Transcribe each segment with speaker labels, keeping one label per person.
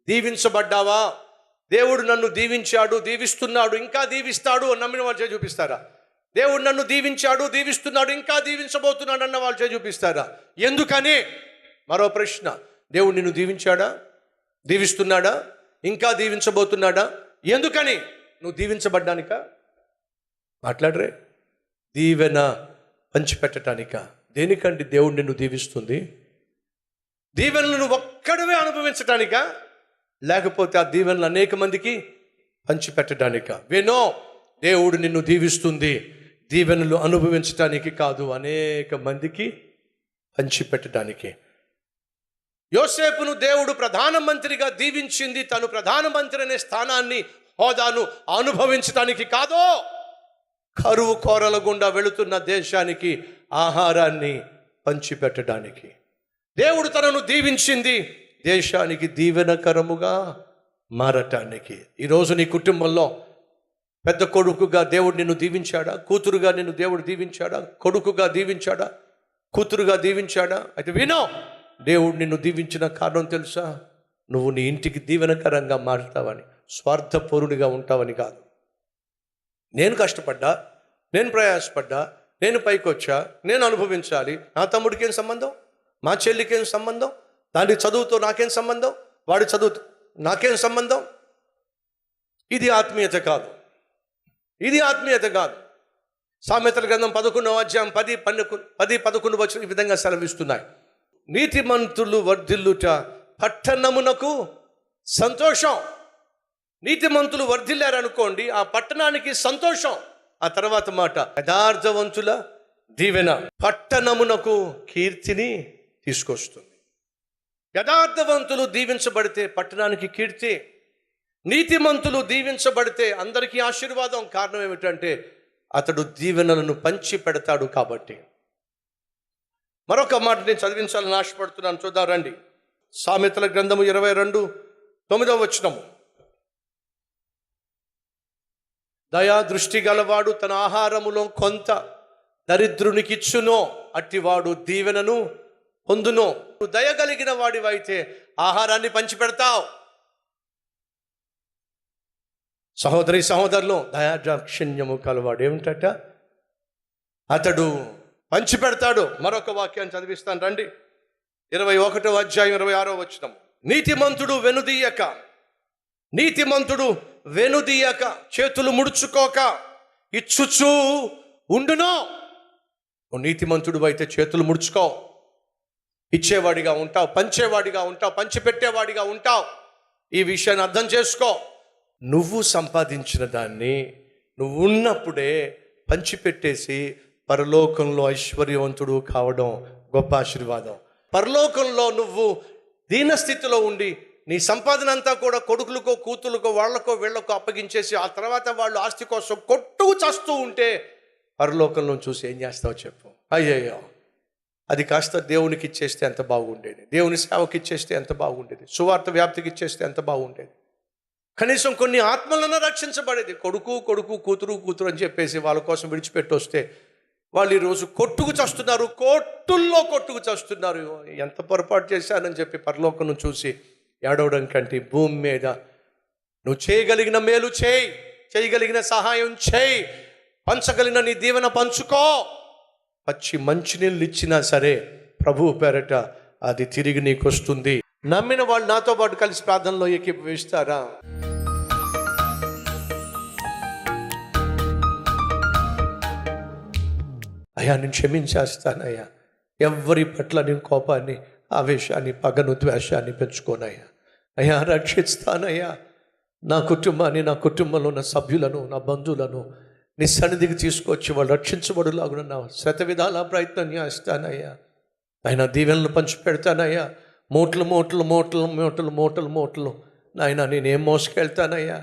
Speaker 1: దీవించబడ్డావా? దేవుడు నన్ను దీవించాడు, దీవిస్తున్నాడు, ఇంకా దీవిస్తాడు అని నమ్మిన వాళ్ళు చేయి చూపిస్తారా? దేవుడు నన్ను దీవించాడు, దీవిస్తున్నాడు, ఇంకా దీవించబోతున్నాడు అన్న వాళ్ళు చేయి చూపిస్తారా? ఎందుకని? మరో ప్రశ్న, దేవుడు నిన్ను దీవించాడా, దీవిస్తున్నాడా, ఇంకా దీవించబోతున్నాడా? ఎందుకని? నువ్వు దీవించబడ్డానిక? మాట్లాడరే. దీవెన పంచిపెట్టడానిక? దేనికండి దేవుడు నిన్ను దీవిస్తుంది? దీవెనలు నువ్వు ఒక్కడవే అనుభవించడానిక, లేకపోతే ఆ దీవెనలు అనేక మందికి పంచిపెట్టడానిక? వినో, దేవుడు నిన్ను దీవిస్తుంది దీవెనలు అనుభవించడానికి కాదు, అనేక మందికి పంచిపెట్టడానికి. యోసేపును దేవుడు ప్రధానమంత్రిగా దీవించింది తను ప్రధానమంత్రి అనే స్థానాన్ని, హోదాను అనుభవించడానికి కాదు, కరువు కోరల గుండా వెళుతున్న దేశానికి ఆహారాన్ని పంచిపెట్టడానికి. దేవుడు తనను దీవించింది దేశానికి దీవెనకరముగా మారటానికి. ఈరోజు నీ కుటుంబంలో పెద్ద కొడుకుగా దేవుడు నిన్ను దీవించాడా? కూతురుగా నిన్ను దేవుడు దీవించాడా? కొడుకుగా దీవించాడా? కూతురుగా దీవించాడా? అయితే వినో, దేవుడు నిన్ను దీవించిన కారణం తెలుసా? నువ్వు నీ ఇంటికి దీవెనకరంగా మారుతావని, స్వార్థపరుడిగా ఉంటావని కాదు. నేను కష్టపడ్డా, నేను ప్రయాసపడ్డా, నేను పైకి వచ్చా, నేను అనుభవించాలి. నా తమ్ముడికి ఏం సంబంధం? మా చెల్లికి ఏం సంబంధం? దాని చదువుతో నాకేం సంబంధం? వాడి చదువుతో నాకేం సంబంధం? ఇది ఆత్మీయత కాదు, ఇది ఆత్మీయత కాదు. సామెతల గ్రంథం 11వ అధ్యాయం 10-11 వచనం ఈ విధంగా సెలవిస్తున్నాయి. నీతిమంతులు వర్ధిల్లుట పట్టణమునకు సంతోషం. నీతిమంతులు వర్ధిల్లారనుకోండి, ఆ పట్టణానికి సంతోషం. ఆ తర్వాత మాట, యథార్థవంతుల దీవెన పట్టణమునకు కీర్తిని తీసుకొస్తుంది. యథార్థవంతులు దీవించబడితే పట్టణానికి కీర్తి, నీతిమంతులు దీవించబడితే అందరికీ ఆశీర్వాదం. కారణం ఏమిటంటే అతడు దీవెనలను పంచి పెడతాడు కాబట్టి. మరొక మాట నేను చదివించాలని ఆశపడుతున్నాను, చూద్దాం రండి. సామెతల గ్రంథము 22:9 వచనము. దయా దృష్టి గలవాడు తన ఆహారములో కొంత దరిద్రునికిచ్చునో, అట్టివాడు దీవెనను పొందునో. నువ్వు దయగలిగిన వాడివైతే ఆహారాన్ని పంచిపెడతావు. సహోదరి సహోదరులు, దయాదాక్షిణ్యము కలవాడు ఏమిటట? అతడు పంచిపెడతాడు. మరొక వాక్యాన్ని చదివిస్తాను రండి. 21వ అధ్యాయం 26వ వచనం. నీతిమంతుడు వెనుదీయక చేతులు ముడుచుకోక ఇచ్చుచూ ఉండునో. నువ్వు నీతిమంతుడు అయితే చేతులు ముడుచుకో, ఇచ్చేవాడిగా ఉంటావు, పంచేవాడిగా ఉంటావు, పంచిపెట్టేవాడిగా ఉంటావు. ఈ విషయాన్ని అర్థం చేసుకో. నువ్వు సంపాదించిన దాన్ని నువ్వు ఉన్నప్పుడే పంచిపెట్టేసి పరలోకంలో ఐశ్వర్యవంతుడు కావడం గొప్ప ఆశీర్వాదం. పరలోకంలో నువ్వు దీనస్థితిలో ఉండి నీ సంపాదన అంతా కూడా కొడుకులకో కూతురుకో వాళ్ళకో వీళ్ళకో అప్పగించేసి ఆ తర్వాత వాళ్ళు ఆస్తి కోసం కొట్టుకు చస్తూ ఉంటే పరలోకంలో చూసి ఏం చేస్తావో చెప్పు. అయ్యయ్యో, అది కాస్త దేవునికి ఇచ్చేస్తే ఎంత బాగుండేది, దేవుని సేవకి ఇచ్చేస్తే ఎంత బాగుండేది, సువార్త వ్యాప్తికి ఇచ్చేస్తే ఎంత బాగుండేది, కనీసం కొన్ని ఆత్మలను రక్షించబడేది. కొడుకు కూతురు అని చెప్పేసి వాళ్ళ కోసం విడిచిపెట్టి వస్తే వాళ్ళు ఈరోజు కొట్టుకు చస్తున్నారు, కోట్టుల్లో కొట్టుకు చస్తున్నారు. ఎంత పొరపాటు చేశానని చెప్పి పరలోకం చూసి ఏడవడం కంటే భూమి మీద నువ్వు చేయగలిగిన మేలు చేయి, చేయగలిగిన సహాయం చేయి, పంచగలిగిన నీ దీవెన పంచుకో. పచ్చి మంచినీళ్ళు ఇచ్చినా సరే ప్రభువు పేరట అది తిరిగి నీకు వస్తుంది. నమ్మిన వాళ్ళు నాతో పాటు కలిసి ప్రార్థనలో ఏకీభవిస్తారా? అయ్యా, నేను క్షమించేస్తానయ్యా. ఎవరి పట్ల నేను కోపాన్ని, ఆవేశాన్ని, పగను, ద్వేషాన్ని పెంచుకోనయ్యా. అయ్యా, రక్షిస్తానయ్యా. నా కుటుంబాన్ని, నా కుటుంబంలో ఉన్న సభ్యులను, నా బంధువులను నీ సన్నిధికి తీసుకొచ్చి వాళ్ళు రక్షించబడులాగా నా శత విధాల ప్రయత్నం చేస్తానయ్యా. ఆయన దీవెనలు పంచి పెడతానయ్యా. మూటలు నాయన నేనేం మోసుకెళ్తానయ్యా.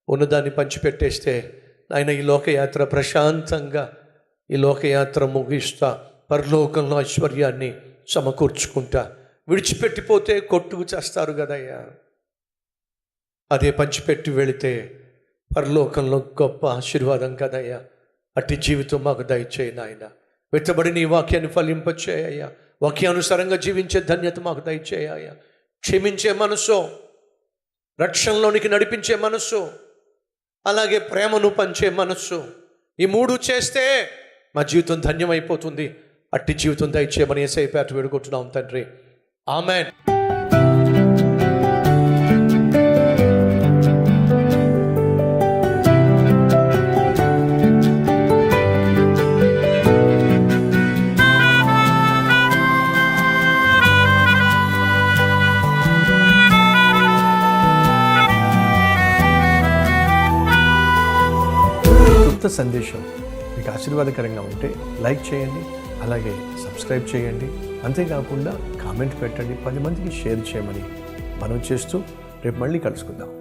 Speaker 1: ఉన్నదాన్ని పంచిపెట్టేస్తే నాయన ఈ లోకయాత్ర ప్రశాంతంగా, ఈ లోకయాత్ర ముగిస్తా, పరలోకంలో ఐశ్వర్యాన్ని సమకూర్చుకుంటా. విడిచిపెట్టిపోతే కొట్టుకు చేస్తారు కదయ్యా. అదే పంచిపెట్టి వెళితే పరలోకంలో గొప్ప ఆశీర్వాదం కదయ్యా. అట్టి జీవితం మాకు దయచేయి నాయన. వెత్తబడి నీ వాక్యాన్ని ఫలింపచేయ్యా. వాక్యానుసారంగా జీవించే ధన్యత మాకు దయచేయ్యా. క్షమించే మనసు, రక్షణలోనికి నడిపించే మనస్సు, అలాగే ప్రేమను పంచే మనస్సు, ఈ మూడు చేస్తే మా జీవితం ధన్యమైపోతుంది. అట్టి జీవితం దయచేయమని యేసయ్య పేరట వేడుకుంటున్నాం తండ్రి, ఆమేన్. సందేశం మీకు ఆశీర్వాదకరంగా ఉంటే లైక్ చేయండి, అలాగే సబ్స్క్రైబ్ చేయండి. అంతేకాకుండా కామెంట్ పెట్టండి, 10 మందికి షేర్ చేయమని మనం చేస్తూ రేపు మళ్ళీ కలుసుకుందాం.